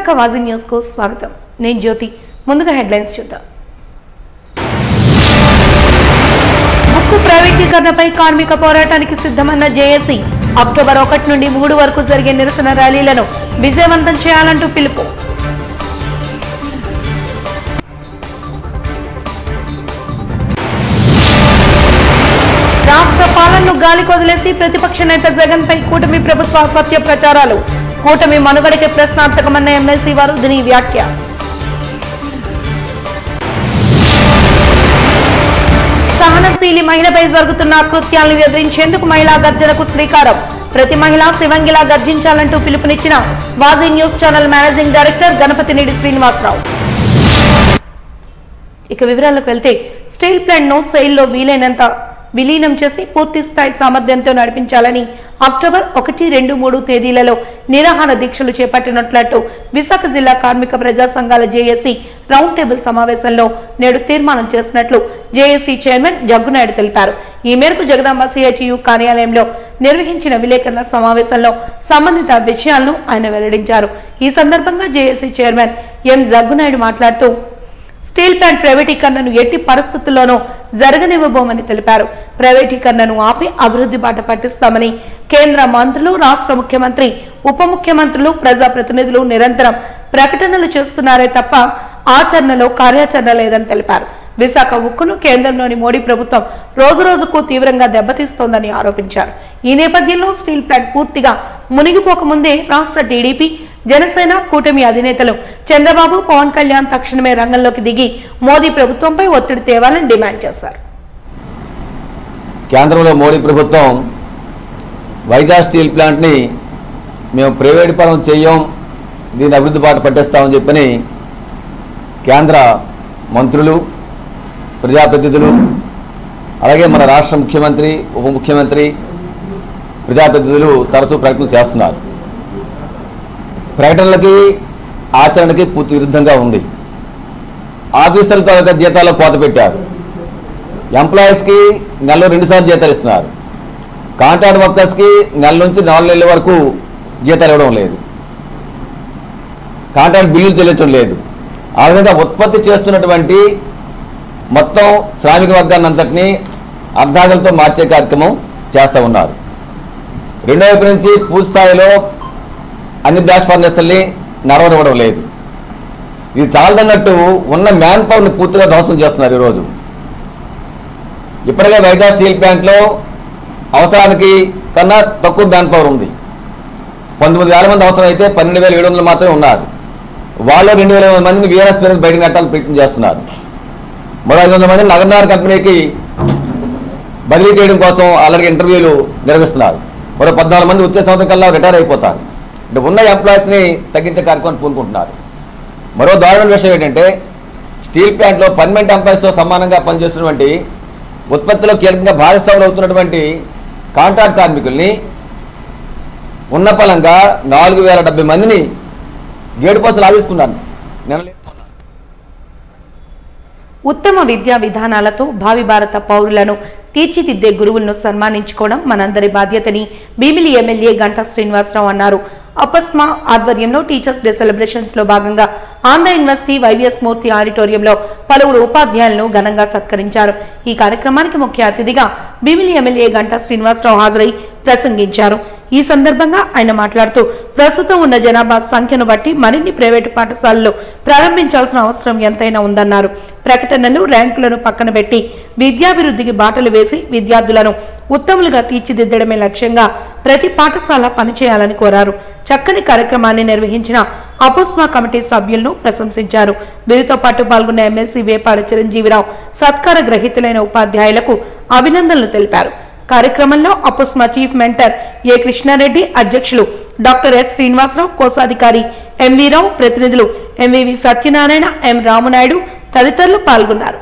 Visakha వాజీ news కు స్వాగతం. నేను జ్యోతి. ముందుగా హెడ్లైన్స్ చూద్దాం. ఉక్కు ప్రైవేటీకరణపై కార్మిక పోరాటానికి సిద్ధమన్న జేఏసీ. అక్టోబర్ 1 నుండి 3 వరకు జరిగే నిరసన ర్యాలీలను విజయవంతం చేయాలంటూ పిలుపు. రాష్ట్ర పాలనను గాలికి వదిలేసి ప్రతిపక్ష నేత జగన్ పై కూటమి ప్రభుత్వ అసత్య ప్రచారాలు. కూటమి మనుగడకే ప్రశ్నార్థకమన్న ఎమ్మెల్సీ వారు దీని వ్యాఖ్య. సహనశీలి మహిళపై జరుగుతున్న కృత్యాలను ఎదిరించేందుకు మహిళా గర్జనకు శ్రీకారం. ప్రతి మహిళ శివంగిలా గర్జించాలంటూ పిలుపునిచ్చిన Vaaji news channel managing director Ganapathinedi Srinivasarao. ఇక వివరాలకు వెళ్తే, స్టీల్ ప్లాంట్ ను సెయిల్లో వీలైనంత విలీనం చేసి పూర్తి స్థాయి సామర్థ్యంతో నడిపించాలని అక్టోబర్ 1, 2, 3 తేదీలలో నిరాహార దీక్షలు చేపట్టినట్లు విశాఖ జిల్లా కార్మిక ప్రజా సంఘాల జేఏసీ రౌండ్ టేబుల్ సమావేశంలో నేడు తీర్మానం చేసినట్లు జేఏసీ చైర్మన్ జగ్గునాయుడు తెలిపారు. ఈ మేరకు జగదాంబ సిహెచ్యు కార్యాలయంలో నిర్వహించిన విలేకరుల సమావేశంలో సంబంధిత విషయాలను ఆయన వెల్లడించారు. ఈ సందర్భంగా జేఏసీ చైర్మన్ ఎం జగ్గునాయుడు మాట్లాడుతూ, స్టీల్ ప్లాంట్ ప్రైవేటీకరణను ఎట్టి పరిస్థితుల్లోనూ జరగనివ్వబోమని తెలిపారు. ప్రైవేటీకరణను ఆపి అభివృద్ధి బాట పట్టిస్తామని కేంద్ర మంత్రులు, రాష్ట్ర ముఖ్యమంత్రి, ఉప ముఖ్యమంత్రులు, ప్రజాప్రతినిధులు నిరంతరం ప్రకటనలు చేస్తున్నారే తప్ప ఆచరణలో కార్యాచరణ లేదని తెలిపారు. విశాఖ ఉక్కును కేంద్రంలోని మోడీ ప్రభుత్వం రోజురోజుకు తీవ్రంగా దెబ్బతీస్తోందని ఆరోపించారు. ఈ నేపథ్యంలో స్టీల్ ప్లాంట్ పూర్తిగా మునిగిపోకముందే రాష్ట్ర టీడీపీ, జనసేన కూటమి అధినేతలు చంద్రబాబు, పవన్ కళ్యాణ్ తక్షణమే రంగంలోకి దిగి మోదీ ప్రభుత్వంపై ఒత్తిడి తేవాలని డిమాండ్ చేశారు. కేంద్రంలో మోడీ ప్రభుత్వం వైజాగ్ స్టీల్ ప్లాంట్ ని మేము ప్రైవేట్ పరం చేయం, దీని అభివృద్ధి బాట పట్టిస్తామని చెప్పని కేంద్ర మంత్రులు, ప్రజాప్రతినిధులు, అలాగే మన రాష్ట్ర ముఖ్యమంత్రి, ఉప ముఖ్యమంత్రి, ప్రజాప్రతినిధులు తరచూ ప్రకటనలు చేస్తున్నారు. ప్రకటనలకి ఆచరణకి పూర్తి విరుద్ధంగా ఉంది. ఆఫీసర్ల తాలూకా జీతాల్లో కోత పెట్టారు. ఎంప్లాయీస్కి నెలలో 2 సార్లు జీతాలు ఇస్తున్నారు. కాంట్రాక్ట్ వర్కర్స్కి నెల నుంచి 4 నెలల వరకు జీతాలు ఇవ్వడం లేదు. కాంట్రాక్ట్ బిల్లులు చెల్లించడం లేదు. ఆ విధంగా ఉత్పత్తి చేస్తున్నటువంటి మొత్తం శ్రామిక వర్గాన్ని అంతటినీ అర్ధాగలతో మార్చే కార్యక్రమం చేస్తూ ఉన్నారు. రెండో వైపు నుంచి పూర్తి స్థాయిలో అన్ని బ్లాస్ట్ ఫర్నేస్ల్ని నడవనివ్వడం లేదు. ఇది చాలదన్నట్టు ఉన్న మ్యాన్ పవర్ని పూర్తిగా ధ్వంసం చేస్తున్నారు. ఈరోజు ఇప్పటికే వైజాగ్ స్టీల్ ప్లాంట్లో అవసరానికి కన్నా తక్కువ మ్యాన్ పవర్ ఉంది. 19,000 మంది అవసరం అయితే 12,700 మాత్రమే ఉన్నారు. వాళ్ళు 2,000 మందిని వీఆర్ఎస్ పేరు బయటకు నెట్టాలని ప్రయత్నం చేస్తున్నారు. మరో 500 మందిని నగర్నార్ కంపెనీకి బదిలీ చేయడం కోసం ఆల్రెడీ ఇంటర్వ్యూలు నిర్వహిస్తున్నారు. మరో 14 మంది వచ్చే సంవత్సరం కల్లా రిటైర్ అయిపోతారు. అంటే ఉన్న ఎంప్లాయీస్ని తగ్గించే కార్యక్రమాన్ని పూనుకుంటున్నారు. మరో దారుణ విషయం ఏంటంటే, స్టీల్ ప్లాంట్లో పర్మనెంట్ ఎంప్లాయీస్తో సమానంగా పనిచేస్తున్నటువంటి ఉత్పత్తిలో కీలకంగా భాగస్వాములు అవుతున్నటువంటి కాంట్రాక్ట్ కార్మికుల్ని ఉన్న పలంగా 4,070 మందిని గేటుపోసలు లాగేసుకున్నారు. ఉత్తమ విద్యా విధానాలతో భావి భారత పౌరులను తీర్చిదిద్దే గురువులను సన్మానించుకోవడం మనందరి బాధ్యతని భీమిలి ఎమ్మెల్యే గంటా శ్రీనివాసరావు అన్నారు. అపస్మా ఆధ్వర్యంలో టీచర్స్ డే సెలబ్రేషన్స్ లో భాగంగా ఆంధ్ర యూనివర్సిటీ వైవిఎస్ మూర్తి ఆడిటోరియంలో పలువురు ఉపాధ్యాయులను ఘనంగా సత్కరించారు. ఈ కార్యక్రమానికి ముఖ్య అతిథిగా భీమిలి ఎమ్మెల్యే గంటా శ్రీనివాసరావు హాజరై ప్రసంగించారు. ఈ సందర్భంగా ఆయన మాట్లాడుతూ, ప్రస్తుతం ఉన్న జనాభా సంఖ్యను బట్టి మరిన్ని ప్రైవేటు పాఠశాలలు ప్రారంభించాల్సిన అవసరం ఎంతైనా ఉందన్నారు. ప్రకటనలు, ర్యాంకులను పక్కన పెట్టి విద్యాభివృద్ధికి బాటలు వేసి విద్యార్థులను ఉత్తములుగా తీర్చిదిద్దడమే లక్ష్యంగా ప్రతి పాఠశాల పనిచేయాలని కోరారు. చక్కని కార్యక్రమాన్ని నిర్వహించిన అపోస్మా కమిటీ సభ్యులను ప్రశంసించారు. వీరితో పాటు పాల్గొన్న ఎమ్మెల్సీ వేపాడ చిరంజీవిరావు సత్కార గ్రహీతులైన ఉపాధ్యాయులకు అభినందనలు తెలిపారు. కార్యక్రమంలో అపోస్మా చీఫ్ మెంటర్ ఏ కృష్ణారెడ్డి, అధ్యక్షులు డాక్టర్ ఎస్ శ్రీనివాసరావు, కోశాధికారి ఎంవి రావు, ప్రతినిధులు ఎంవివి సత్యనారాయణ, ఎం రామునాయుడు తదితరులు పాల్గొన్నారు.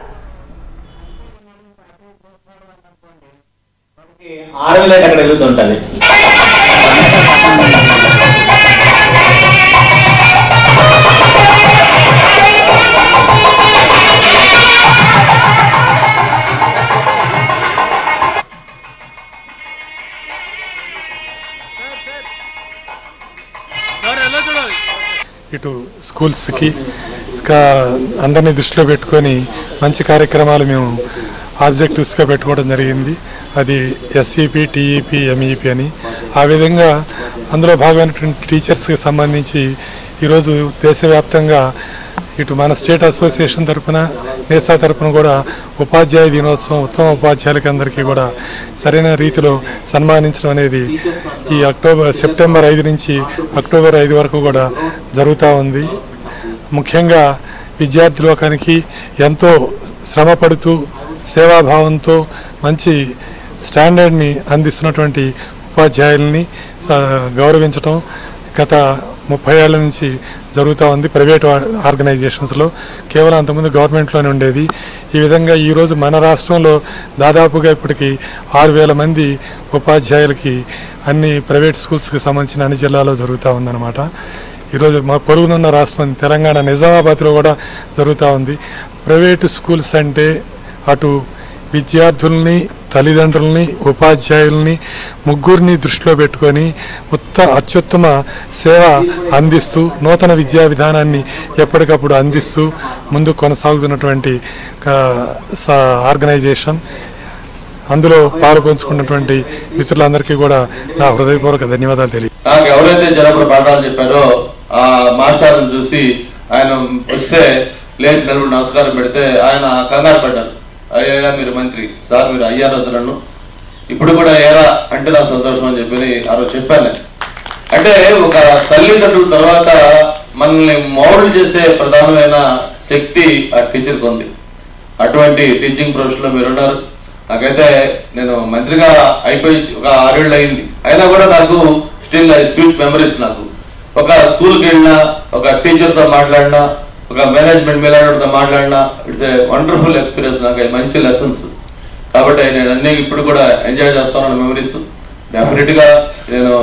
ఇటు స్కూల్స్కి అందరినీ దృష్టిలో పెట్టుకొని మంచి కార్యక్రమాలు మేము ఆబ్జెక్టివ్స్గా పెట్టుకోవడం జరిగింది. అది ఎస్ఈపి, టీఈపి, ఎంఈపి అని. ఆ విధంగా అందులో భాగమైనటువంటి టీచర్స్కి సంబంధించి ఈరోజు దేశవ్యాప్తంగా ఇటు మన స్టేట్ అసోసియేషన్ తరఫున, నేసా తరఫున కూడా ఉపాధ్యాయ దినోత్సవం, ఉత్తమ ఉపాధ్యాయులకి అందరికీ కూడా సరైన రీతిలో సన్మానించడం అనేది ఈ సెప్టెంబర్ 5 నుంచి అక్టోబర్ 5 వరకు కూడా జరుగుతూ ఉంది. ముఖ్యంగా విద్యార్థి లోకానికి ఎంతో శ్రమ పడుతూ సేవాభావంతో మంచి స్టాండర్డ్ని అందిస్తున్నటువంటి ఉపాధ్యాయుల్ని గౌరవించడం గత 30 ఏళ్ల నుంచి జరుగుతూ ఉంది. ప్రైవేట్ ఆర్గనైజేషన్స్లో, కేవలం అంతకుముందు గవర్నమెంట్లోనే ఉండేది. ఈ విధంగా ఈరోజు మన రాష్ట్రంలో దాదాపుగా ఇప్పటికి 6,000 మంది ఉపాధ్యాయులకి అన్ని ప్రైవేట్ స్కూల్స్కి సంబంధించిన అన్ని జిల్లాల్లో జరుగుతూ ఉందన్నమాట. ఈరోజు మా పొరుగునున్న రాష్ట్రం తెలంగాణ నిజామాబాద్లో కూడా జరుగుతూ ఉంది. ప్రైవేటు స్కూల్స్ అంటే అటు విద్యార్థుల్ని, తల్లిదండ్రుల్ని, ఉపాధ్యాయుల్ని ముగ్గురిని దృష్టిలో పెట్టుకొని అత్యుత్తమ సేవ అందిస్తూ నూతన విద్యా విధానాన్ని ఎప్పటికప్పుడు అందిస్తూ ముందు కొనసాగుతున్నటువంటి ఆర్గనైజేషన్. అందులో పాల్పంచుకున్నటువంటి మిత్రులందరికీ కూడా నా హృదయపూర్వక ధన్యవాదాలు తెలియజేస్తాను. నాకు ఎవరైతే జనప్పుడు పాఠాలు చెప్పారో ఆ మాస్టర్ని చూసి ఆయన వస్తే లేచి నిలబడి నమస్కారం పెడితే ఆయన కంగారు పడ్డారు. అయ్యా మీరు మంత్రి సార్, మీరు అయ్యారు వద్దులను ఇప్పుడు కూడా ఏరా అంటే నాకు సంతోషం అని చెప్పి ఆ రోజు చెప్పాను. అంటే ఒక తల్లిదండ్రుల తర్వాత మనల్ని మౌల్డ్ చేసే ప్రధానమైన శక్తి ఆ టీచర్కి ఉంది. అటువంటి టీచింగ్ ప్రొఫెషన్లో మీరున్నారు. నాకైతే నేను మంత్రిగా అయిపోయి ఒక 6 ఏళ్ళు అయింది, అయినా కూడా నాకు స్టిల్ స్వీట్ మెమరీస్. నాకు ఒక స్కూల్కి వెళ్ళినా, ఒక టీచర్తో మాట్లాడినా, ఒక మేనేజ్మెంట్ మేలాడితో మాట్లాడినా, ఇట్స్ ఏ వండర్ఫుల్ ఎక్స్పీరియన్స్. నాకు మంచి లెసన్స్. కాబట్టి నేను అన్ని ఇప్పుడు కూడా ఎంజాయ్ చేస్తాను మెమరీస్. డెఫినెట్గా నేను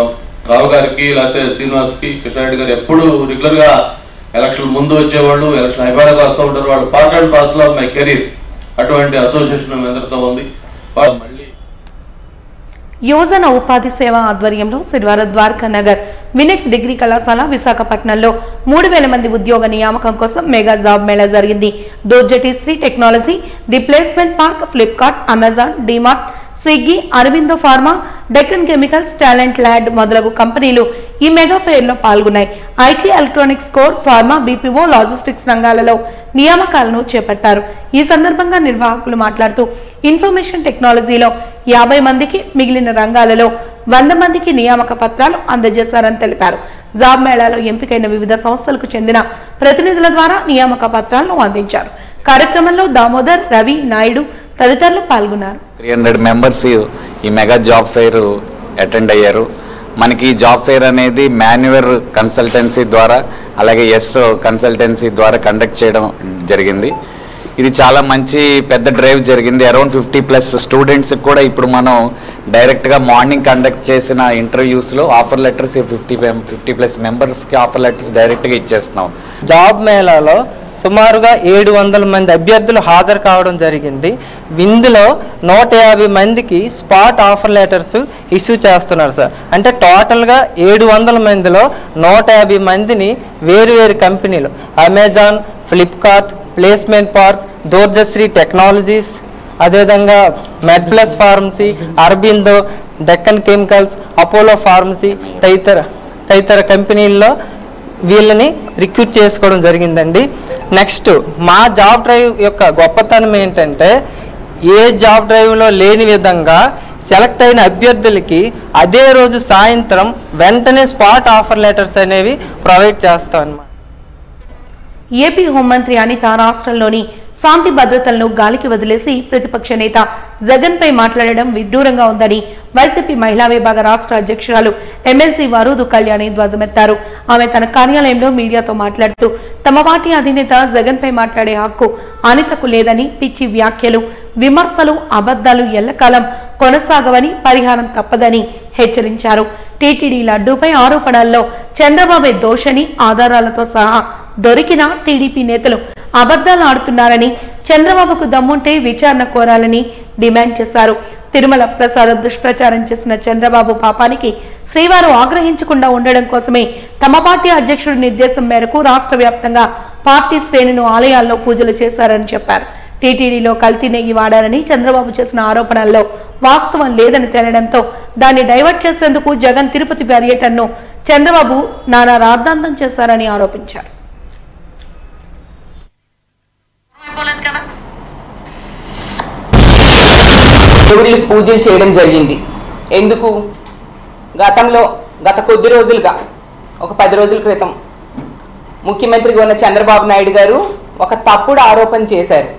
రావు గారికి, లేకపోతే శ్రీనివాస్కి, కృష్ణారెడ్డి గారు ఎప్పుడు రెగ్యులర్గా ఎలక్షన్ ముందు వచ్చేవాళ్ళు, ఎలక్షన్ అయిపోయాక వస్తూ ఉంటారు. వాళ్ళు part and parcel of my career. అటువంటి అసోసియేషన్ అందరితో ఉంది. మళ్ళీ యువజన ఉపాధి సేవ ఆధ్వర్యంలో శనివారం ద్వారకా నగర్ వినెక్స్ డిగ్రీ కళాశాల విశాఖపట్నంలో 3,000 మంది ఉద్యోగ నియామకం కోసం మెగా జాబ్ మేళా జరిగింది. దోర్జటి Sri technology, the placement park, Flipkart, Amazon, DMart, Swiggy, Aurobindo pharma, Deccan chemicals, talent ల్యాడ్ మొదలగు కంపెనీలు ఈ మెగా ఫెయిర్ లో పాల్గొన్నాయి. IT, electronics, core, pharma, BPO, logistics రంగాలలో నియామకాలను చేపట్టారు. ఈ సందర్భంగా నిర్వాహకులు మాట్లాడుతూ ఇన్ఫర్మేషన్ టెక్నాలజీలో 50 మందికి, మిగిలిన రంగాలలో 100 మందికి నియామక పత్రాలు అందజేశారని తెలిపారు. జాబ్ మేళాలో ఎంపికైన వివిధ సంస్థలకు చెందిన ప్రతినిధుల ద్వారా నియామక పత్రాలను అందించారు. కార్యక్రమంలో దామోదర్, రవి, నాయుడు తదితరులు పాల్గొన్నారు. 300 మెంబర్స్ ఈ మెగా జాబ్ ఫెయిర్ అటెండ్ అయ్యారు. మనకి జాబ్ ఫెయిర్ అనేది మాన్యువర్ కన్సల్టెన్సీ ద్వారా, అలాగే ఎస్ కన్సల్టెన్సీ ద్వారా కండక్ట్ చేయడం జరిగింది. ఇది చాలా మంచి పెద్ద డ్రైవ్ జరిగింది. అరౌండ్ 50+ స్టూడెంట్స్ కూడా ఇప్పుడు మనం డైరెక్ట్గా మార్నింగ్ కండక్ట్ చేసిన ఇంటర్వ్యూస్లో ఆఫర్ లెటర్స్ 50+ మెంబర్స్కి ఆఫర్ లెటర్స్ డైరెక్ట్గా ఇచ్చేస్తున్నాం. జాబ్ మేళాలో సుమారుగా 700 మంది అభ్యర్థులు హాజరు కావడం జరిగింది. ఇందులో 150 మందికి స్పాట్ ఆఫర్ లెటర్స్ ఇష్యూ చేస్తున్నారు సార్. అంటే టోటల్గా 700 మందిలో 150 మందిని వేరు కంపెనీలు, Amazon, Flipkart, placement park, Dorjasri technologies, అదేవిధంగా MedPlus pharmacy, Aurobindo, Deccan chemicals, Apollo pharmacy తదితర కంపెనీల్లో వీళ్ళని రిక్రూట్ చేసుకోవడం జరిగిందండి. నెక్స్ట్ మా జాబ్ డ్రైవ్ యొక్క గొప్పతనం ఏంటంటే ఏ జాబ్ డ్రైవ్లో లేని విధంగా సెలెక్ట్ అయిన అభ్యర్థులకి అదే రోజు సాయంత్రం వెంటనే స్పాట్ ఆఫర్ లెటర్స్ అనేవి ప్రొవైడ్ చేస్తాం అన్నమాట. ఏపీ హోంమంత్రి అనిత రాష్ట్రంలోని శాంతి భద్రతలను గాలికి వదిలేసి ప్రతిపక్ష నేత జగన్ పై మాట్లాడడం విడ్డూరంగా ఉందని వైసీపీ మహిళా విభాగ రాష్ట్ర అధ్యక్షురాలు ఎమ్మెల్సీ వరూదు కళ్యాణి ధ్వజమెత్తారు. ఆమె తన కార్యాలయంలో మీడియాతో మాట్లాడుతూ తమ పార్టీ అధినేత జగన్ పై మాట్లాడే హక్కు అనితకు లేదని, పిచ్చి వ్యాఖ్యలు, విమర్శలు, అబద్ధాలు ఎల్లకాలం కొనసాగవని, పరిహారం తప్పదని హెచ్చరించారు. టీటీడీ లడ్డూపై ఆరోపణల్లో చంద్రబాబు దోషని ఆధారాలతో సహా దొరికిన టీడీపీ నేతలు అబద్ధాలు ఆడుతున్నారని, చంద్రబాబుకు దమ్ముంటే విచారణ కోరాలని డిమాండ్ చేశారు. తిరుమల ప్రసాద దుష్ప్రచారం చేసిన చంద్రబాబు పాపానికి శ్రీవారు ఆగ్రహించకుండా ఉండడం కోసమే తమ పార్టీ అధ్యక్షుడి నిర్దేశం మేరకు రాష్ట్ర వ్యాప్తంగా పార్టీ శ్రేణులు ఆలయాల్లో పూజలు చేశారని చెప్పారు. టీటీడీలో కల్తీ నెయ్యి వాడారని చంద్రబాబు చేసిన ఆరోపణల్లో వాస్తవం లేదని తేలడంతో దాన్ని డైవర్ట్ చేసేందుకు జగన్ తిరుపతి పర్యటనను చంద్రబాబు నానా రాద్ధాంతం చేశారని ఆరోపించారు. దేవుళ్ళకి పూజలు చేయడం జరిగింది. ఎందుకు? గత కొద్ది రోజులుగా, ఒక 10 రోజుల క్రితం ముఖ్యమంత్రిగా ఉన్న చంద్రబాబు నాయుడు గారు ఒక తప్పుడు ఆరోపణ చేశారు.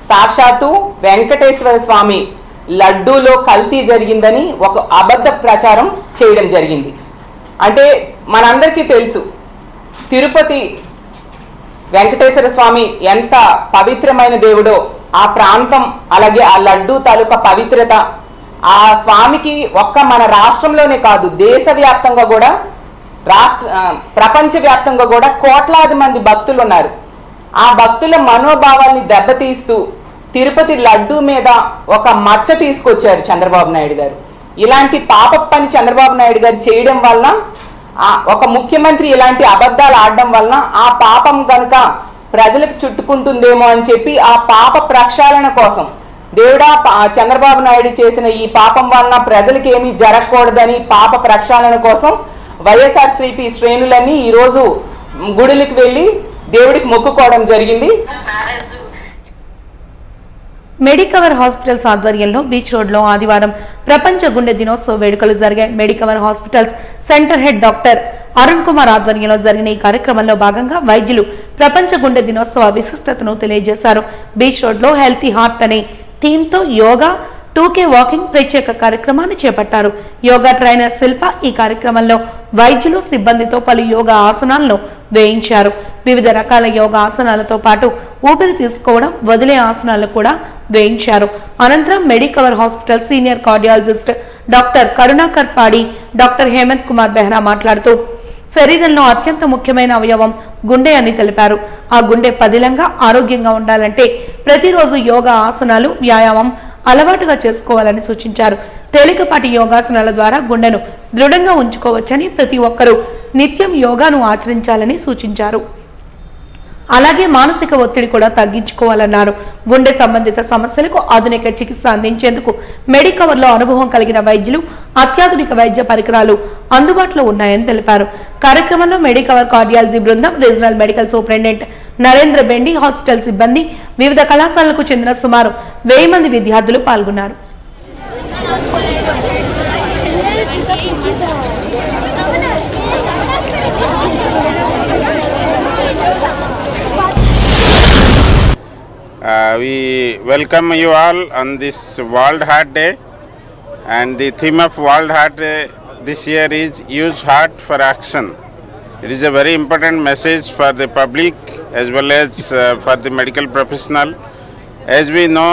సాక్షాత్తు వెంకటేశ్వర స్వామి లడ్డూలో కల్తీ జరిగిందని ఒక అబద్ధ ప్రచారం చేయడం జరిగింది. అంటే మనందరికీ తెలుసు, తిరుపతి వెంకటేశ్వర స్వామి ఎంత పవిత్రమైన దేవుడో, ఆ ప్రాంతం అలాగే ఆ లడ్డూ తాలూకా పవిత్రత, ఆ స్వామికి ఒక్క మన రాష్ట్రంలోనే కాదు దేశవ్యాప్తంగా కూడా ప్రపంచవ్యాప్తంగా కూడా కోట్లాది మంది భక్తులు ఉన్నారు. ఆ భక్తుల మనోభావాల్ని దెబ్బతీస్తూ తిరుపతి లడ్డూ మీద ఒక మచ్చ తీసుకొచ్చారు చంద్రబాబు నాయుడు గారు. ఇలాంటి పాప పని చంద్రబాబు నాయుడు గారు చేయడం వల్ల, ఒక ముఖ్యమంత్రి ఇలాంటి అబద్ధాలు ఆడడం వలన ఆ పాపం కనుక ప్రజలకు చుట్టుకుంటుందేమో అని చెప్పి ఆ పాప ప్రక్షాళన కోసం దేవుడా చంద్రబాబు నాయుడు చేసిన ఈ పాపం వలన ప్రజలకు ఏమీ జరగకూడదని పాప ప్రక్షాళన కోసం వైఎస్ఆర్సీపీ శ్రేణులన్నీ ఈరోజు గుడులకు వెళ్ళి దేవుడికి మొక్కుకోవడం జరిగింది. మెడికవర్ హాస్పిటల్స్ ఆధ్వర్యంలో బీచ్ రోడ్ లో ఆదివారం ప్రపంచ గుండె దినోత్సవ వేడుకలు జరిగాయి. Medicover hospitals centre head doctor Arun Kumar ఆధ్వర్యంలో జరిగిన ఈ కార్యక్రమంలో భాగంగా వైద్యులు ప్రపంచ గుండె దినోత్సవ విశిష్టతను తెలియజేశారు. బీచ్ రోడ్ లో హెల్తీ హార్ట్ అనే థీమ్ తో యోగా 2K వాకింగ్ ప్రత్యేక కార్యక్రమాన్ని చేపట్టారు. యోగా ట్రైనర్ శిల్ప ఈ కార్యక్రమంలో వైద్యులు సిబ్బందితో పలు యోగా ఆసనాలను వేయించారు. వివిధ రకాల యోగా ఆసనాలతో పాటు ఊపిరి తీసుకోవడం, వదిలే ఆసనాలను కూడా వేయించారు. అనంతరం Medicover hospital senior cardiologist doctor Karunakar పాడి, డాక్టర్ హేమంత్ కుమార్ బెహ్రా మాట్లాడుతూ శరీరంలో అత్యంత ముఖ్యమైన అవయవం గుండె అని తెలిపారు. ఆ గుండె పదిలంగా ఆరోగ్యంగా ఉండాలంటే ప్రతిరోజు యోగా ఆసనాలు, వ్యాయామం అలవాటుగా చేసుకోవాలని సూచించారు. తేలికపాటి యోగాసనాల ద్వారా గుండెను దృఢంగా ఉంచుకోవచ్చని, ప్రతి ఒక్కరూ నిత్యం యోగాను ఆచరించాలని సూచించారు. అలాగే మానసిక ఒత్తిడి కూడా తగ్గించుకోవాలన్నారు. గుండె సంబంధిత సమస్యలకు ఆధునిక చికిత్స అందించేందుకు మెడికవర్ లో అనుభవం కలిగిన వైద్యులు, అత్యాధునిక వైద్య పరికరాలు అందుబాటులో ఉన్నాయని తెలిపారు. కార్యక్రమంలో మెడికవర్ కార్డియాలజీ బృందం, regional medical superintendent Narendra Bendi, hospital సిబ్బంది, వివిధ కళాశాలలకు చెందిన సుమారు 1000 మంది విద్యార్థులు పాల్గొన్నారు. We welcome you all on this World Heart Day, and the theme of World Heart Day this year is Use Heart for Action. It is a very important message for the public as well as for the medical professional. As we know,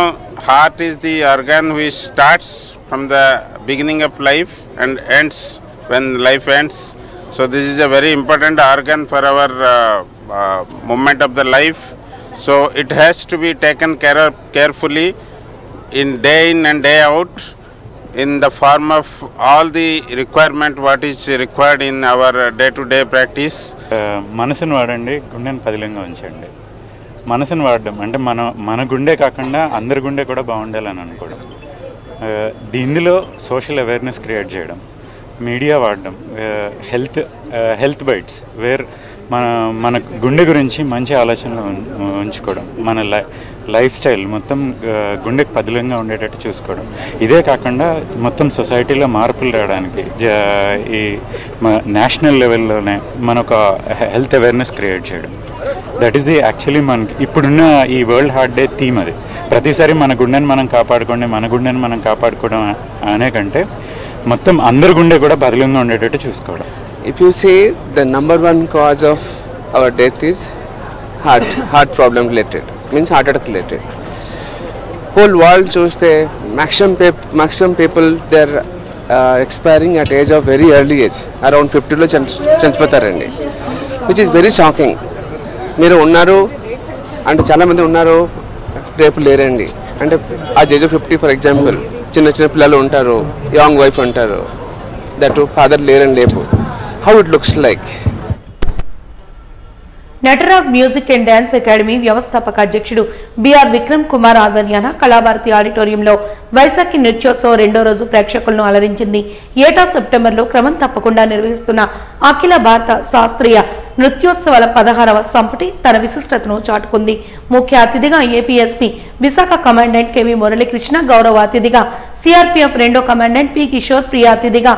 heart is the organ which starts from the beginning of life and ends when life ends. So this is a very important organ for our movement of the life. So it has to be taken care of carefully in and day out in the form of all the requirement what is required in our day-to-day practice. మనసును వాడండి, గుండెను పదిలంగా ఉంచండి. మనసును వాడడం అంటే మన గుండె కాకుండా అందరి గుండె కూడా బాగుండాలని అనుకోవడం. దీనిలో సోషల్ అవేర్నెస్ క్రియేట్ చేయడం, మీడియా వాడడం, హెల్త్ బైట్స్ వేర్ మన గుండె గురించి మంచి ఆలోచనలు ఉంచుకోవడం, మన లైఫ్ స్టైల్ మొత్తం గుండెకు పదిలంగా ఉండేటట్టు చూసుకోవడం. ఇదే కాకుండా మొత్తం సొసైటీలో మార్పులు రావడానికి ఈ నేషనల్ లెవెల్లోనే మన ఒక హెల్త్ అవేర్నెస్ క్రియేట్ చేయడం. దట్ ఈస్ ది యాక్చువల్లీ మనకి ఇప్పుడున్న ఈ వరల్డ్ హార్ట్ డే థీమ్. అది ప్రతిసారి మన గుండెని మనం కాపాడుకోవడం అనే కంటే మొత్తం అందరి గుండె కూడా బదిలంగా ఉండేటట్టు చూసుకోవడం. If you say the number one cause of our death is heart problem related, means heart attack related. Whole world shows the maximum people they're expiring at age of very early age, around 50 lo చనిపోతారండి, which is very shocking. మీరు ఉన్నారు అంటే చాలా మంది ఉన్నారు, రేపు లేరండి. అంటే ఆ ఏజ్ ఆఫ్ 50 ఫర్ ఎగ్జాంపుల్ చిన్న పిల్లలు ఉంటారు, యంగ్ వైఫ్ ఉంటారు, that too father later and labor. How it looks like. Nataraj music and dance academy వ్యవస్థాపక అధ్యక్షుడు బిఆర్ విక్రమ్ కుమార్ ఆధ్వర్యాన కళాభారతి ఆడిటోరియంలో వైశాఖి నృత్యోత్సవం 2వ రోజు ప్రేక్షకులను అలరించింది. ఏటా సెప్టెంబర్లో క్రమం తప్పకుండా నిర్వహిస్తున్న అఖిల భారత శాస్త్రీయ నృత్యోత్సవాల 16వ సంపుటి తన విశిష్టతను చాటుకుంది. ముఖ్య అతిథిగా APSP Visakha commandant KV Muralikrishna, గౌరవ అతిథిగా సిఆర్పీఎఫ్ 2వ కమాండెంట్ పి కిషోర్, ప్రియ అతిథిగా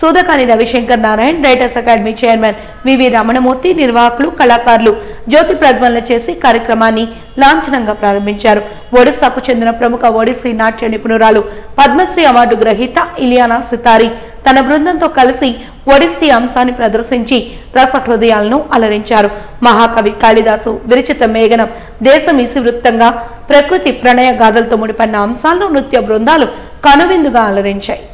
Sudakani Ravishankar Narayan, writers academy chairman VV Ramanamurthy, నిర్వాహకులు, కళాకారులు జ్యోతి ప్రజ్వలన చేసి కార్యక్రమాన్ని లాంఛనంగా ప్రారంభించారు. ఒడిశాకు చెందిన ప్రముఖ ఒడిస్సీ నాట్య నిపుణురాలు పద్మశ్రీ అవార్డు గ్రహీత ఇలియానా సితారి తన బృందంతో కలిసి ఒడిస్సీ అంశాన్ని ప్రదర్శించి రసహృదయాలను అలరించారు. మహాకవి కాళిదాసు విరచిత మేఘనం దేశం ఇసివృత్తంగా ప్రకృతి ప్రణయ గాథలతో ముడిపడిన అంశాలను నృత్య బృందాలు కనువిందుగా అలరించాయి.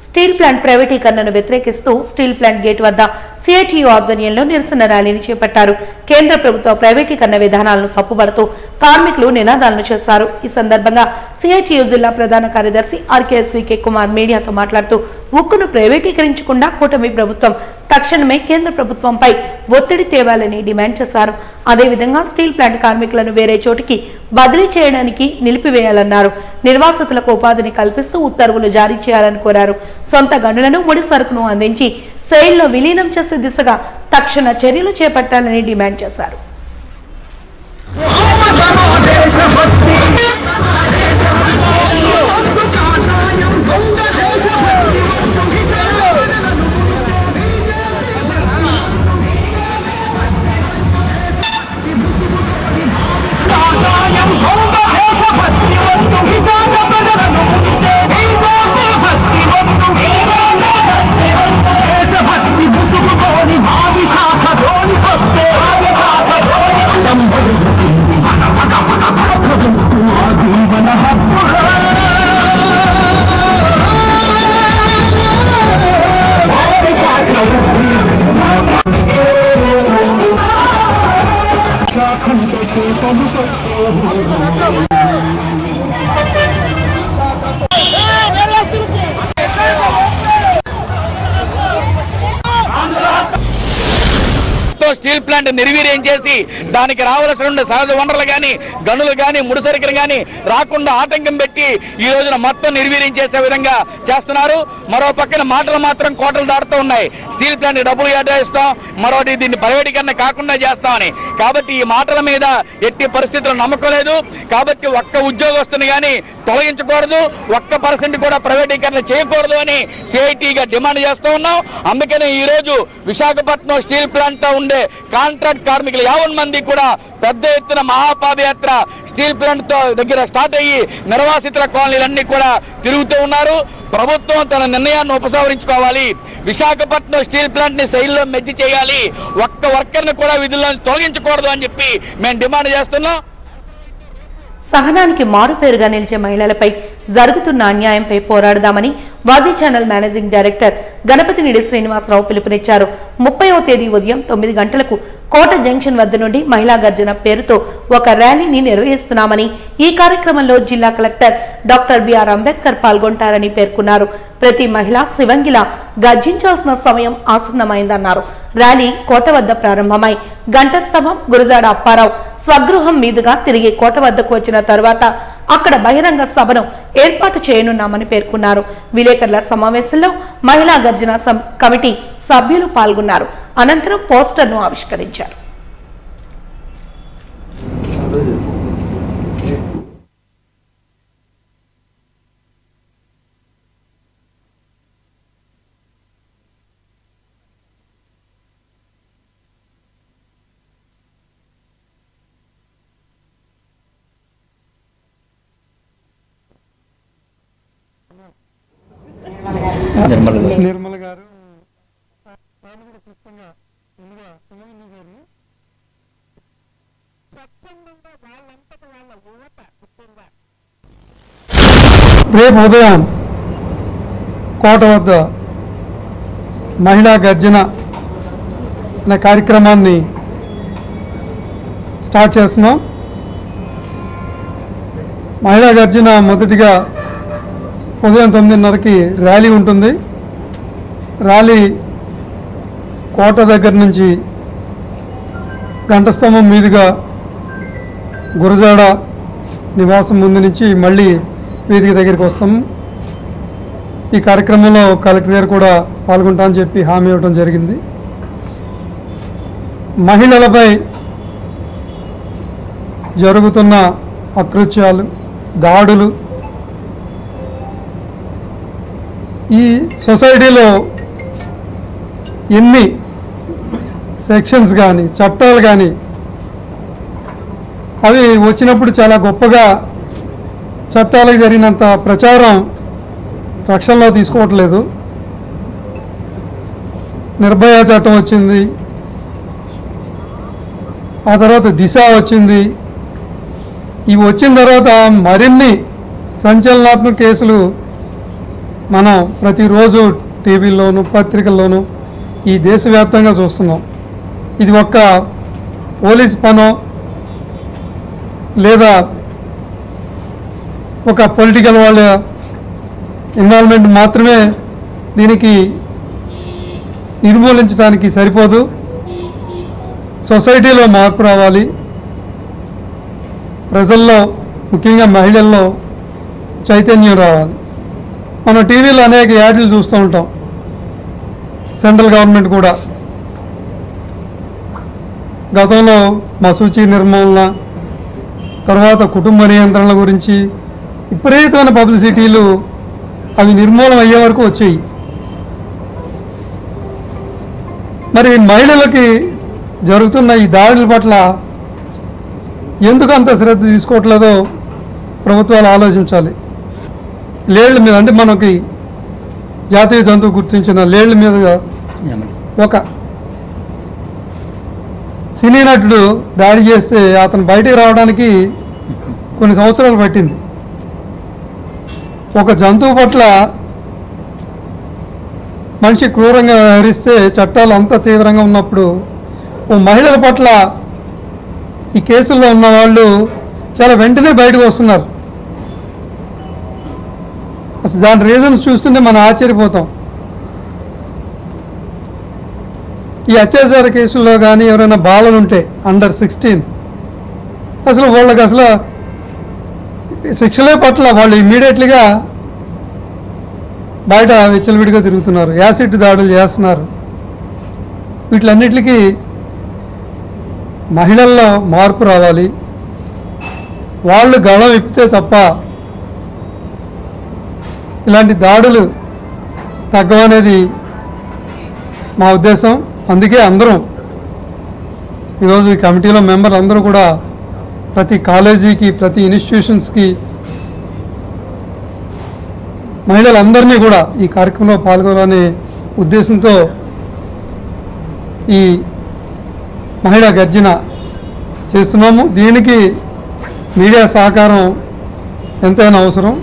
స్టీల్ ప్లాంట్ ప్రైవేటీకరణను వ్యతిరేకిస్తూ స్టీల్ ప్లాంట్ గేట్ వద్ద సిఐటియు ఆధ్వర్యంలో నిరసన ర్యాలీని చేపట్టారు. కేంద్ర ప్రభుత్వ ప్రైవేటీకరణ విధానాలను తప్పుబడుతూ కార్మికులు నినాదాలను చేశారు. ఈ సందర్భంగా సిఐటియు జిల్లా ప్రధాన కార్యదర్శి ఆర్కేఎస్వికే కుమార్ మీడియాతో మాట్లాడుతూ ఉక్కును ప్రైవేటీకరించకుండా కూటమి ప్రభుత్వం తక్షణమే కేంద్ర ప్రభుత్వంపై ఒత్తిడి తేవాలని డిమాండ్ చేశారు. అదేవిధంగా స్టీల్ ప్లాంట్ కార్మికులను వేరే చోటికి బదిలీ చేయడానికి నిలిపివేయాలన్నారు. నిర్వాసితులకు ఉపాధిని కల్పిస్తూ ఉత్తర్వులు జారీ చేయాలని కోరారు. సొంత గనులను ముడి సరుకును అందించి సెయిల్లో విలీనం చేసే దిశగా తక్షణ చర్యలు చేపట్టాలని డిమాండ్ చేశారు. స్టీల్ ప్లాంట్ నిర్వీర్యం చేసి దానికి రావాల్సిన సహజ వనరులు కానీ గనులు కానీ ముడిసరుకులు కానీ రాకుండా ఆటంకం పెట్టి ఈ రోజున మొత్తం నిర్వీర్యం చేసే విధంగా చేస్తున్నారు. మరో పక్కన మాటలు మాత్రం కోటలు దాటుతూ ఉన్నాయి. స్టీల్ ప్లాంట్ డబ్బులు కేటాయిస్తాం, మరోటి దీన్ని ప్రైవేటీకరణ కాకుండా చేస్తామని. కాబట్టి ఈ మాటల మీద ఎట్టి పరిస్థితుల్లో నమ్మకం లేదు. కాబట్టి ఒక్క ఉద్యోగస్తుని కానీ తొలగించకూడదు, 1% కూడా ప్రైవేటీకరణ చేయకూడదు అని సిఐటిగా డిమాండ్ చేస్తూ ఉన్నాం. అందుకనే ఈ రోజు విశాఖపట్నం స్టీల్ ప్లాంట్ తో ఉండే కాంట్రాక్ట్ కార్మికులు 50 మంది కూడా పెద్ద ఎత్తున మహాపాదయాత్ర స్టీల్ ప్లాంట్ తో దగ్గర స్టార్ట్ అయ్యి నిర్వాసితుల కాలనీలన్నీ కూడా తిరుగుతూ ఉన్నారు. ప్రభుత్వం తన నిర్ణయాన్ని ఉపసంహరించుకోవాలి. విశాఖపట్నం స్టీల్ ప్లాంట్ ని శైలిలో మెర్జ్ చేయాలి. ఒక్క వర్కర్ని కూడా విధుల్లో తొలగించకూడదు అని చెప్పి మేము డిమాండ్ చేస్తున్నాం. సహనానికి మారుపేరుగా నిలిచే మహిళలపై జరుగుతున్న అన్యాయంపై పోరాడదామని వాజీ ఛానల్ మేనేజింగ్ డైరెక్టర్ గణపతినిడి శ్రీనివాసరావు పిలుపునిచ్చారు. 30వ తేదీ ఉదయం 9 గంటలకు కోట జంక్షన్ వద్ద నుండి మహిళా గర్జన పేరుతో ఒక ర్యాలీని నిర్వహిస్తున్నామని, ఈ కార్యక్రమంలో జిల్లా కలెక్టర్ డాక్టర్ బిఆర్ అంబేద్కర్ పాల్గొంటారని పేర్కొన్నారు. ప్రతి మహిళ శివంగిలా గర్జించాల్సిన సమయం ఆసన్నమైందన్నారు. ర్యాలీ కోట వద్ద ప్రారంభమై గంటస్తంభం, గురజాడ అప్పారావు స్వగృహం మీదుగా తిరిగి కోట వద్దకు వచ్చిన తరువాత అక్కడ బహిరంగ సభను ఏర్పాటు చేయనున్నామని పేర్కొన్నారు. విలేకరుల సమావేశంలో మహిళా గర్జన కమిటీ సభ్యులు పాల్గొన్నారు. అనంతరం పోస్టర్ను ఆవిష్కరించారు. నిర్మల గారు, రేపు ఉదయం కోట వద్ద మహిళా గర్జన అనే కార్యక్రమాన్ని స్టార్ట్ చేస్తున్నాం. మహిళా గర్జన మొదటిగా ఉదయం 9:30కి ర్యాలీ ఉంటుంది. ర్యాలీ కోట దగ్గర నుంచి గంటస్తంభం మీదుగా గురజాడ నివాసం ముందు నుంచి మళ్ళీ వేదిక దగ్గరికి వస్తాం. ఈ కార్యక్రమంలో కలెక్టర్ గారు కూడా పాల్గొంటామని చెప్పి హామీ ఇవ్వడం జరిగింది. మహిళలపై జరుగుతున్న అకృత్యాలు, దాడులు, ఈ సొసైటీలో ఎన్ని సెక్షన్స్ కానీ చట్టాలు కానీ అవి వచ్చినప్పుడు చాలా గొప్పగా చట్టాలకు జరిగినంత ప్రచారం రక్షణలో తీసుకోవట్లేదు. నిర్భయ చట్టం వచ్చింది, ఆ తర్వాత దిశ వచ్చింది. ఇవి వచ్చిన తర్వాత మరిన్ని సంచలనాత్మక కేసులు మనం ప్రతిరోజు టీవీల్లోనూ పత్రికల్లోనూ ఈ దేశవ్యాప్తంగా చూస్తున్నాం. ఇది ఒక్క పోలీస్ పనో లేదా ఒక పొలిటికల్ వాళ్ళ ఇన్వాల్వ్మెంట్ మాత్రమే దీనికి నిర్మూలించడానికి సరిపోదు. సొసైటీలో మార్పు రావాలి. ప్రజల్లో ముఖ్యంగా మహిళల్లో చైతన్యం రావాలి. మనం టీవీలో అనేక యాడ్లు చూస్తూ ఉంటాం. సెంట్రల్ గవర్నమెంట్ కూడా గతంలో మసూచి నిర్మూలన, తర్వాత కుటుంబ నియంత్రణ గురించి విపరీతమైన పబ్లిసిటీలు అవి నిర్మూలన అయ్యే వరకు వచ్చాయి. మరి మహిళలకి జరుగుతున్న ఈ దాడుల పట్ల ఎందుకు అంత శ్రద్ధ తీసుకోవట్లేదో ప్రభుత్వాలు ఆలోచించాలి. లేళ్ల మీద, అంటే మనకి జాతీయ జంతువు గుర్తించిన లేళ్ల మీద ఒక సినీ నటుడు దాడి చేస్తే అతను బయటికి రావడానికి కొన్ని సంవత్సరాలు పట్టింది. ఒక జంతువు పట్ల మనిషి క్రూరంగా వ్యవహరిస్తే చట్టాలు అంత తీవ్రంగా ఉన్నప్పుడు ఓ మహిళల పట్ల ఈ కేసుల్లో ఉన్న వాళ్ళు చాలా వెంటనే బయటకు వస్తున్నారు. అసలు దాని రీజన్స్ చూస్తుంటే మనం ఆశ్చర్యపోతాం. ఈ అత్యాచార కేసుల్లో కానీ ఎవరైనా బాలలు ఉంటే అండర్ 16 అసలు వాళ్ళకి అసలు శిక్షలే పట్ల వాళ్ళు ఇమ్మీడియట్లీగా బయట విచ్చలవిడిగా తిరుగుతున్నారు, యాసిడ్ దాడులు చేస్తున్నారు. వీటిలన్నిటికీ మహిళల్లో మార్పు రావాలి. వాళ్ళు గళం విప్పితే తప్ప ఇలాంటి దాడులు తగ్గవనేది మా ఉద్దేశం. అందుకే అందరం ఈరోజు ఈ కమిటీలో మెంబర్లు అందరూ కూడా ప్రతి కాలేజీకి, ప్రతి ఇన్స్టిట్యూషన్స్కి మహిళలందరినీ కూడా ఈ కార్యక్రమంలో పాల్గొనాలనే ఉద్దేశంతో ఈ మహిళా గర్జన చేస్తున్నాము. దీనికి మీడియా సహకారం ఎంతైనా అవసరం.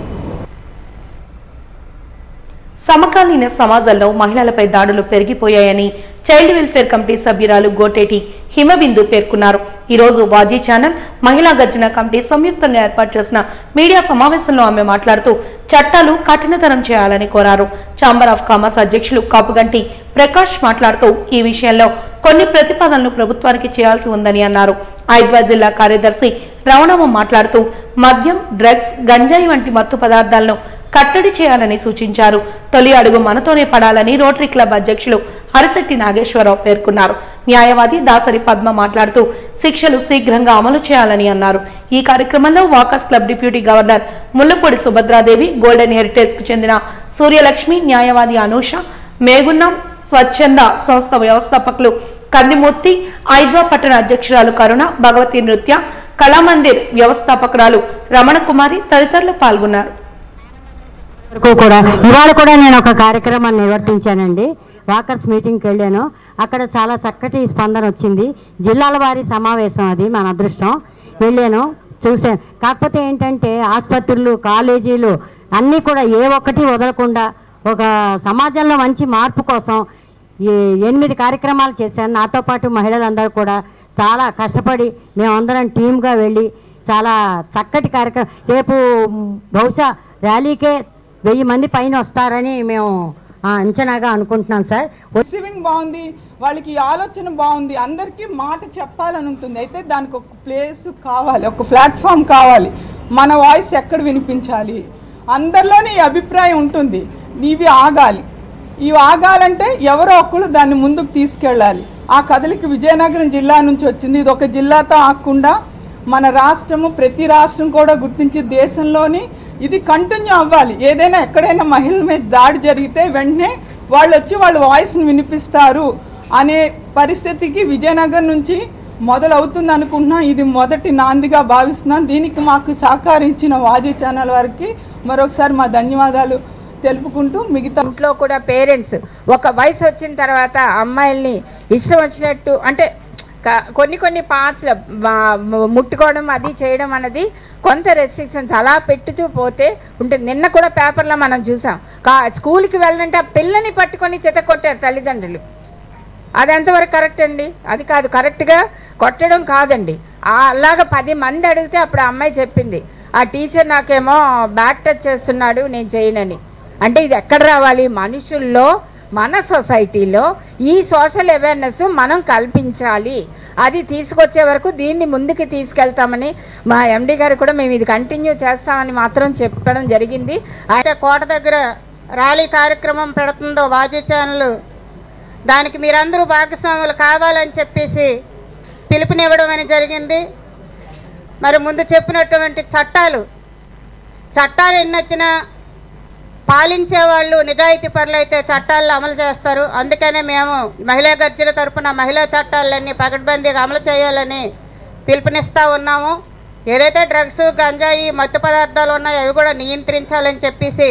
సమకాలీన సమాజంలో మహిళలపై దాడులు పెరిగిపోయాయని చైల్డ్ వెల్ఫేర్ కమిటీ సభ్యురాలు గోటేటి హిమబిందు పేర్కొన్నారు. ఈ రోజు వాజీ ఛానల్ మహిళా గర్జన కమిటీ సంయుక్తంగా ఏర్పాటు చేసిన మీడియా సమావేశంలో ఆమె మాట్లాడుతూ చట్టాలు కఠినతరం చేయాలని కోరారు. ఛాంబర్ ఆఫ్ కామర్స్ అధ్యక్షులు కాపుగంటి ప్రకాష్ మాట్లాడుతూ ఈ విషయంలో కొన్ని ప్రతిపాదనలు ప్రభుత్వానికి చేయాల్సి ఉందని అన్నారు. హైదరాబాద్ జిల్లా కార్యదర్శి రవణమ్మ మాట్లాడుతూ మద్యం, డ్రగ్స్, గంజాయి వంటి మత్తు పదార్థాలను కట్టడి చేయాలని సూచించారు. తొలి అడుగు మనతోనే పడాలని రోటరీ క్లబ్ అధ్యక్షులు హరిశెట్టి నాగేశ్వరరావు పేర్కొన్నారు. న్యాయవాది దాసరి పద్మ మాట్లాడుతూ శిక్షలు శీఘ్రంగా అమలు చేయాలని అన్నారు. ఈ కార్యక్రమంలో walkers club deputy governor Mullapudi Subhadra Devi, golden heritage కు చెందిన సూర్యలక్ష్మి, న్యాయవాది అనూష, మేగున్నం స్వచ్ఛంద సంస్థ వ్యవస్థాపకులు కందిమూర్తి, ఐద్వా పట్టణ అధ్యక్షురాలు కరుణ, భగవతి నృత్య కళామందిర్ వ్యవస్థాపకురాలు రమణ కుమారి తదితరులు పాల్గొన్నారు. కూడా ఇవాళ కూడా నేను ఒక కార్యక్రమాన్ని నిర్వర్తించానండి. వాకర్స్ మీటింగ్కి వెళ్ళాను. అక్కడ చాలా చక్కటి స్పందన వచ్చింది. జిల్లాల వారి సమావేశం, అది మన అదృష్టం. వెళ్ళాను, చూశాను. కాకపోతే ఏంటంటే ఆసుపత్రులు, కాలేజీలు అన్నీ కూడా ఏ ఒక్కటి వదలకుండా ఒక సమాజంలో మంచి మార్పు కోసం 8 కార్యక్రమాలు చేశాను. నాతో పాటు మహిళలందరూ కూడా చాలా కష్టపడి మేమందరం టీమ్గా వెళ్ళి చాలా చక్కటి కార్యక్రమం. రేపు బహుశా ర్యాలీకే 1000 మంది పైన వస్తారని మేము అంచనాగా అనుకుంటున్నాం సార్. రిసీవింగ్ బాగుంది, వాళ్ళకి ఆలోచన బాగుంది, అందరికీ మాట చెప్పాలని ఉంటుంది. అయితే దానికి ఒక ప్లేస్ కావాలి, ఒక ప్లాట్ఫామ్ కావాలి. మన వాయిస్ ఎక్కడ వినిపించాలి, అందరిలోనే ఈ అభిప్రాయం ఉంటుంది. ఇవి ఆగాలి. ఇవి ఆగాలంటే ఎవరో ఒకరు దాన్ని ముందుకు తీసుకెళ్ళాలి. ఆ కథలకి విజయనగరం జిల్లా నుంచి వచ్చింది. ఇది ఒక జిల్లాతో ఆగకుండా మన రాష్ట్రము, ప్రతి రాష్ట్రం కూడా గుర్తించి దేశంలోని ఇది కంటిన్యూ అవ్వాలి. ఏదైనా ఎక్కడైనా మహిళల మీద దాడి జరిగితే వెంటనే వాళ్ళు వచ్చి వాళ్ళ వాయిస్ని వినిపిస్తారు అనే పరిస్థితికి విజయనగరం నుంచి మొదలవుతుంది అనుకుంటున్నాం. ఇది మొదటి నాందిగా భావిస్తున్నాం. దీనికి మాకు సహకరించిన వాజీ ఛానల్ వారికి మరొకసారి మా ధన్యవాదాలు తెలుపుకుంటూ, మిగతా ఇంట్లో కూడా పేరెంట్స్ ఒక వయసు వచ్చిన తర్వాత అమ్మాయిల్ని ఇష్టం వచ్చినట్టు అంటే కొన్ని పార్ట్స్లో ముట్టుకోవడం అది చేయడం అన్నది కొంత రెస్ట్రిక్షన్స్ అలా పెట్టుతూ పోతే ఉంటుంది. నిన్న కూడా పేపర్లో మనం చూసాం. స్కూల్కి వెళ్ళాలంటే ఆ పిల్లని పట్టుకొని కొట్టారు తల్లిదండ్రులు. అది ఎంతవరకు కరెక్ట్ అండి? అది కాదు, కరెక్ట్గా కొట్టడం కాదండి. అలాగా 10 మంది అడిగితే అప్పుడు ఆ అమ్మాయి చెప్పింది, ఆ టీచర్ నాకేమో బ్యాక్ టచ్ చేస్తున్నాడు, నేను చేయనని. అంటే ఇది ఎక్కడ రావాలి? మనుషుల్లో, మన సొసైటీలో ఈ సోషల్ అవేర్నెస్ మనం కల్పించాలి. అది తీసుకొచ్చే వరకు దీన్ని ముందుకు తీసుకెళ్తామని మా ఎండి గారు కూడా మేము ఇది కంటిన్యూ చేస్తామని మాత్రం చెప్పడం జరిగింది. అయితే కోట దగ్గర ర్యాలీ కార్యక్రమం పెడుతుందో వాజీ ఛానల్, దానికి మీరందరూ భాగస్వాములు కావాలని చెప్పేసి పిలుపునివ్వడం అని జరిగింది. మరి ముందు చెప్పినటువంటి చట్టాలు ఎన్ని వచ్చినా పాలించే వాళ్ళు నిజాయితీ పరులు అయితే చట్టాలను అమలు చేస్తారు. అందుకనే మేము మహిళా గర్జన తరపున మహిళా చట్టాలన్నీ పకడ్బందీగా అమలు చేయాలని పిలుపునిస్తూ ఉన్నాము. ఏదైతే డ్రగ్స్, గంజాయి, మత్తు పదార్థాలు ఉన్నాయో అవి కూడా నియంత్రించాలని చెప్పేసి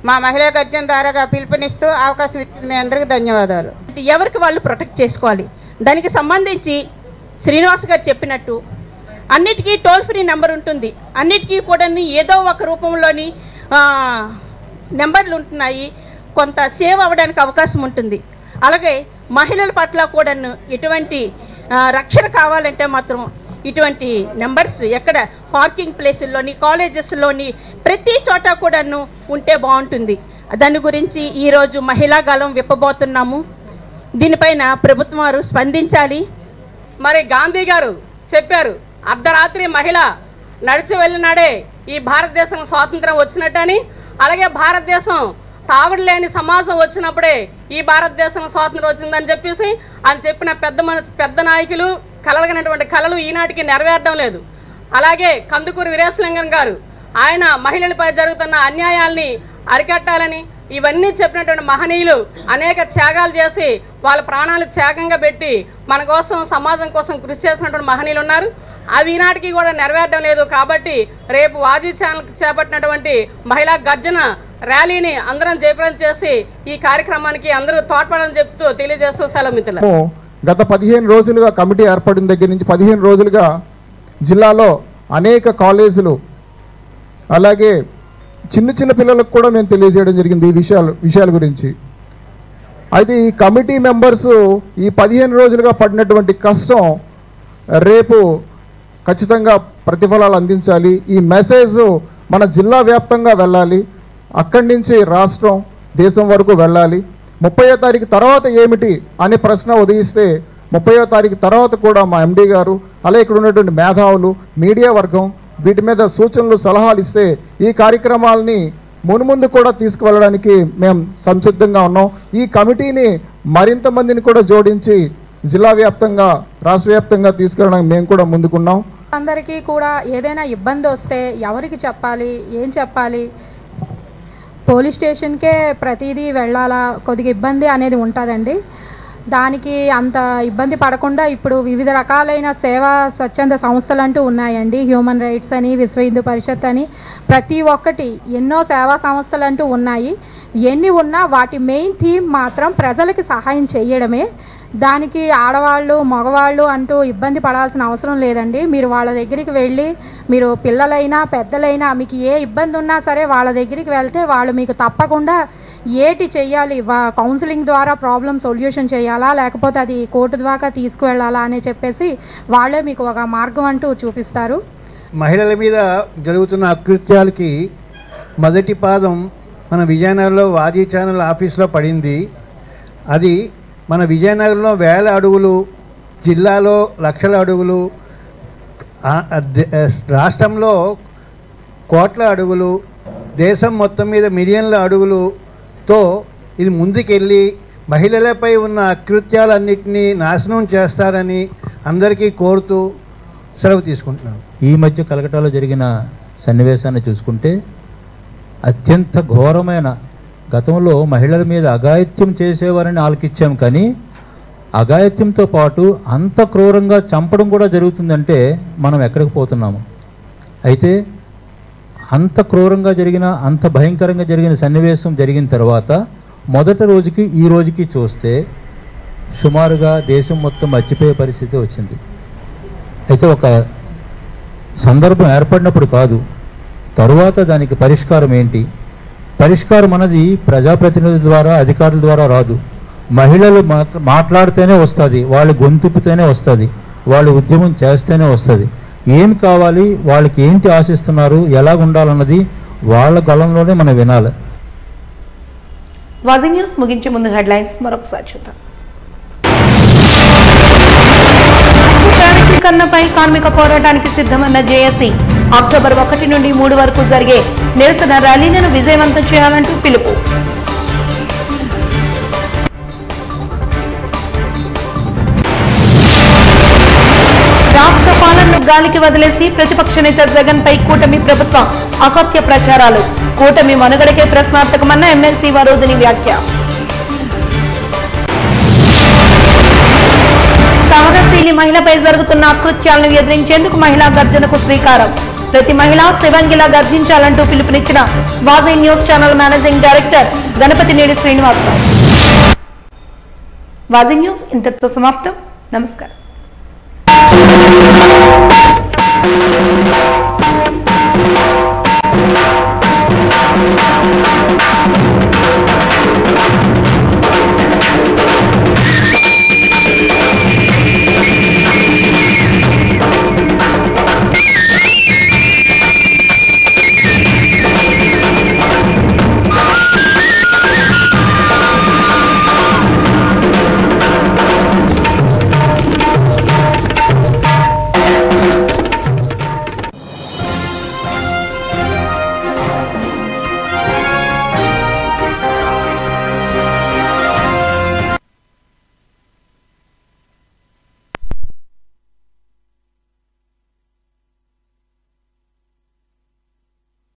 మా మహిళా గర్జన ద్వారాగా పిలుపునిస్తూ అవకాశం ఇచ్చిన మీ అందరికీ ధన్యవాదాలు. ఎవరికి వాళ్ళు ప్రొటెక్ట్ చేసుకోవాలి. దానికి సంబంధించి శ్రీనివాస్ గారు చెప్పినట్టు అన్నిటికీ టోల్ ఫ్రీ నెంబర్ ఉంటుంది. అన్నిటికీ కూడా ఏదో ఒక రూపంలోని నెంబర్లు ఉంటున్నాయి. కొంత సేవ్ అవ్వడానికి అవకాశం ఉంటుంది. అలాగే మహిళల పట్ల కూడా ఎటువంటి రక్షణ కావాలంటే మాత్రం ఇటువంటి నెంబర్స్ ఎక్కడ పార్కింగ్ ప్లేసుల్లోని, కాలేజెస్లోని ప్రతి చోట కూడాను ఉంటే బాగుంటుంది. దాని గురించి ఈరోజు మహిళా గాలం విప్పబోతున్నాము. దీనిపైన ప్రభుత్వం వారు స్పందించాలి. మరి గాంధీ గారు చెప్పారు, అర్ధరాత్రి మహిళ నడిచి వెళ్ళినాడే ఈ భారతదేశం స్వాతంత్రం వచ్చినట్టని. అలాగే భారతదేశం తాగుడు లేని సమాజం వచ్చినప్పుడే ఈ భారతదేశం స్వాతంత్రం వచ్చిందని చెప్పేసి అని చెప్పిన పెద్ద నాయకులు కలగనటువంటి కళలు ఈనాటికి నెరవేరడం లేదు. అలాగే కందుకూరి వీరేశలింగం గారు ఆయన మహిళలపై జరుగుతున్న అన్యాయాల్ని అరికట్టాలని ఇవన్నీ చెప్పినటువంటి మహనీయులు అనేక త్యాగాలు చేసి వాళ్ళ ప్రాణాలు త్యాగంగా పెట్టి మన కోసం, సమాజం కోసం కృషి చేసినటువంటి మహనీయులు ఉన్నారు. అవి ఈనాటికి కూడా నెరవేరడం లేదు. కాబట్టి రేపు వాజీ ఛానల్ చేపట్టినటువంటి మహిళా గర్జన ర్యాలీని అందరం జయప్రదం చేసి ఈ కార్యక్రమానికి అందరూ తోడ్పడని చెప్తూ తెలియజేస్తూ సెలవు మిత్రులు. గత 15 రోజులుగా కమిటీ ఏర్పడిన దగ్గర నుంచి 15 రోజులుగా జిల్లాలో అనేక కాలేజీలు అలాగే చిన్న చిన్న పిల్లలకు కూడా మేము తెలియజేయడం జరిగింది ఈ విషయాల గురించి. అయితే ఈ కమిటీ మెంబర్స్ ఈ 15 రోజులుగా పడినటువంటి కష్టం రేపు ఖచ్చితంగా ప్రతిఫలాలు అందించాలి. ఈ మెసేజ్ మన జిల్లా వ్యాప్తంగా వెళ్ళాలి, అక్కడి నుంచి రాష్ట్రం దేశం వరకు వెళ్ళాలి. 30వ తారీఖు తర్వాత ఏమిటి అనే ప్రశ్న ఉదయిస్తే 30వ తారీఖు తర్వాత కూడా మా ఎండి గారు అలాగే ఇక్కడ ఉన్నటువంటి మేధావులు మీడియా వర్గం వీటి మీద సూచనలు సలహాలు ఇస్తే ఈ కార్యక్రమాలని మున్ముందు కూడా తీసుకువెళ్ళడానికి మేము సంసిద్ధంగా ఉన్నాం. ఈ కమిటీని మరింత మందిని కూడా జోడించి జిల్లా వ్యాప్తంగా రాష్ట్ర వ్యాప్తంగా తీసుకెళ్ళడానికి మేము కూడా ముందుకున్నాం. అందరికీ కూడా ఏదైనా ఇబ్బంది వస్తే ఎవరికి చెప్పాలి, ఏం చెప్పాలి, పోలీస్ స్టేషన్కే ప్రతిదీ వెళ్ళాలా, కొద్దిగా ఇబ్బంది అనేది ఉంటుందండి. దానికి అంత ఇబ్బంది పడకుండా ఇప్పుడు వివిధ రకాలైన సేవా స్వచ్ఛంద సంస్థలు అంటూ ఉన్నాయండి. హ్యూమన్ రైట్స్ అని, విశ్వ హిందూ పరిషత్ అని, ప్రతి ఒక్కటి ఎన్నో సేవా సంస్థలు అంటూ ఉన్నాయి. ఎన్ని ఉన్నా వాటి మెయిన్ థీమ్ మాత్రం ప్రజలకి సహాయం చేయడమే. దానికి ఆడవాళ్ళు మగవాళ్ళు అంటూ ఇబ్బంది పడాల్సిన అవసరం లేదండి. మీరు వాళ్ళ దగ్గరికి వెళ్ళి మీరు పిల్లలైనా పెద్దలైనా మీకు ఏ ఇబ్బంది ఉన్నా సరే వాళ్ళ దగ్గరికి వెళ్తే వాళ్ళు మీకు తప్పకుండా ఏటి చెయ్యాలి, కౌన్సిలింగ్ ద్వారా ప్రాబ్లం సొల్యూషన్ చేయాలా లేకపోతే అది కోర్టు ద్వారా తీసుకువెళ్ళాలా అని చెప్పేసి వాళ్ళే మీకు ఒక మార్గం అంటూ చూపిస్తారు. మహిళల మీద జరుగుతున్న అకృత్యాలకి మొదటి పాదం మన విజయనగరంలో వాజీ ఛానల్ ఆఫీస్లో పడింది. అది మన విజయనగరంలో వేల అడుగులు, జిల్లాలో లక్షల అడుగులు, రాష్ట్రంలో కోట్ల అడుగులు, దేశం మొత్తం మీద మిలియన్ల అడుగులుతో ఇది ముందుకెళ్ళి మహిళలపై ఉన్న అకృత్యాలన్నింటినీ నాశనం చేస్తారని అందరికీ కోరుతూ సెలవు తీసుకుంటున్నాను. ఈ మధ్య కలకటాలో జరిగిన సన్నివేశాన్ని చూసుకుంటే అత్యంత ఘోరమైన, గతంలో మహిళల మీద అఘాయిత్యం చేసేవారని ఆలకిచ్చాం, కానీ అఘాయిత్యంతో పాటు అంత క్రూరంగా చంపడం కూడా జరుగుతుందంటే మనం ఎక్కడికి పోతున్నాము. అయితే అంత క్రూరంగా జరిగిన, అంత భయంకరంగా జరిగిన సన్నివేశం జరిగిన తర్వాత మొదటి రోజుకి ఈ రోజుకి చూస్తే సుమారుగా దేశం మొత్తం మర్చిపోయే పరిస్థితి వచ్చింది. అయితే ఒక సందర్భం ఏర్పడినప్పుడు కాదు, తరువాత దానికి పరిష్కారం ఏంటి? పరిష్కారం అన్నది ప్రజాప్రతినిధుల ద్వారా, అధికారుల ద్వారా రాదు. మహిళలు మాట్లాడితేనే వస్తుంది, వాళ్ళు గొంతుపితేనే వస్తుంది, వాళ్ళు ఉద్యమం చేస్తేనే వస్తుంది. ఏం కావాలి, వాళ్ళకి ఏంటి ఆశిస్తున్నారు, ఎలా ఉండాలన్నది వాళ్ళ గళంలోనే మనం వినాలి. వాజీ న్యూస్ ముగించే ముందు హెడ్లైన్స్ మరొకసారి చూద్దాం. కన్నపై కార్మిక పోరాటానికి సిద్ధమన్న జేఏసీ. అక్టోబర్ 1 నుండి 3 వరకు జరిగే నిరసన ర్యాలీలను విజయవంతం చేయాలంటూ పిలుపు. రాష్ట్ర పాలనను గాలికి వదిలేసి ప్రతిపక్ష నేత జగన్ పై కూటమి ప్రభుత్వం అసత్య ప్రచారాలు. కూటమి మనుగడకే ప్రశ్నార్థకమన్న ఎమ్మెల్సీ వరోధిని వ్యాఖ్య. సహనశీలి మహిళపై జరుగుతున్న అకృత్యాలను ఎదిరించేందుకు మహిళా గర్జనకు శ్రీకారం. ప్రతి మహిళ శివంగిలా గర్జించాలంటూ పిలుపునిచ్చిన Vaaji news channel managing director Ganapathineni Srinivasarao. Vaaji news ఇంతటితో సమాప్తం. నమస్కారం.